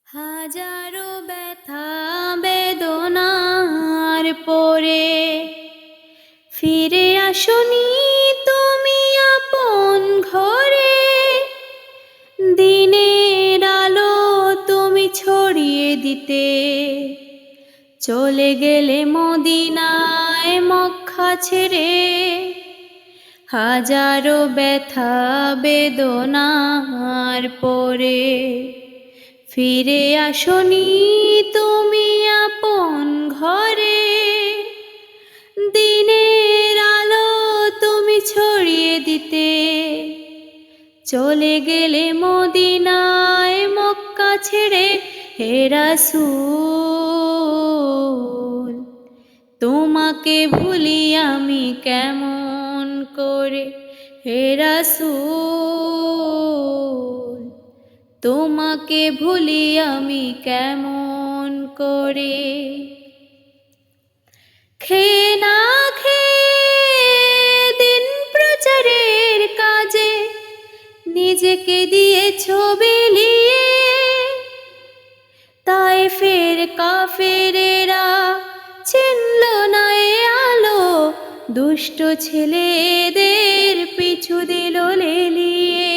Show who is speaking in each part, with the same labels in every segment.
Speaker 1: হাজারো ব্যথা বেদনার পরে ফিরে আসনি তুমি আপন ঘরে। দিনের আলো তুমি ছড়িয়ে দিতে চলে গেলে মদিনায় মক্কা ছেড়ে। হাজারো ব্যথা বেদনার পরে ফিরে আসনি তুমি আপন ঘরে। দিনের আলো তুমি ছড়িয়ে দিতে চলে গেলে মদিনায় মক্কা ছেড়ে। হে রাসূল তোমাকে ভুলি আমি কেমন করে। হে রাসূল তোমাকে ভুলি আমি কেমন করে। খেয়ে না খেয়ে দিন প্রচারের কাজে নিজেকে দিয়েছ বিলিয়ে। তায়েফের কাফেরেরা চিনল না এ আলো, দুষ্ট ছেলেদের পিছু দিল লেলিয়ে।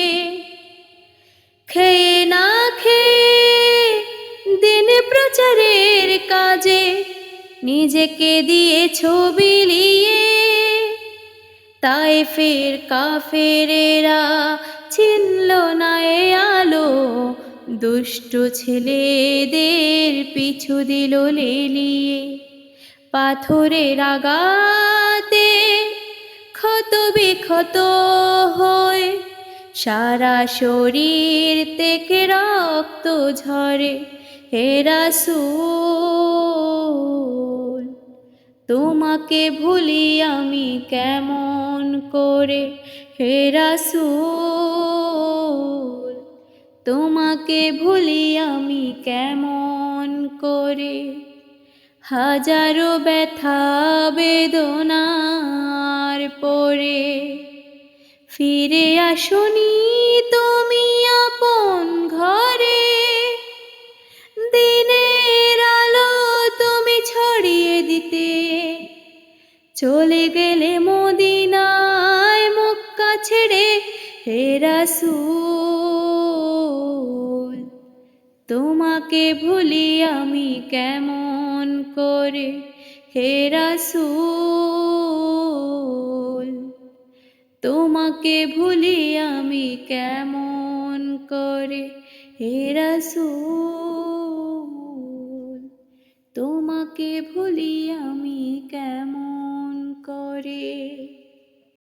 Speaker 1: খেয়ে না খেয়ে দিন প্রচারের কাজে নিজেকে দিয়েছ বিলিয়ে। তায়েফের কাফেরেরা চিনল না এ আলো, দুষ্ট ছেলেদের পিছু দিল লেলিয়ে। পাথরের আঘাতে ক্ষত বিক্ষত হয়ে সারা শরীর থেকে রক্ত ঝরে। হে রাসূল তোমাকে ভুলি আমি কেমন করে। হে রাসূল তোমাকে ভুলি আমি কেমন করে। হাজারো ব্যথা বেদনার পরে ফিরে আসনি তুমি আপন ঘরে। দিনের আলো তুমি ছড়িয়ে দিতে চলে গেলে মদিনায় মক্কা ছেড়ে। হে রাসূল তোমাকে ভুলি আমি কেমন করে। হে রাসূল তোমাকে ভুলি আমি কেমন করে। হে রাসূল তোমাকে ভুলি আমি কেমন করে।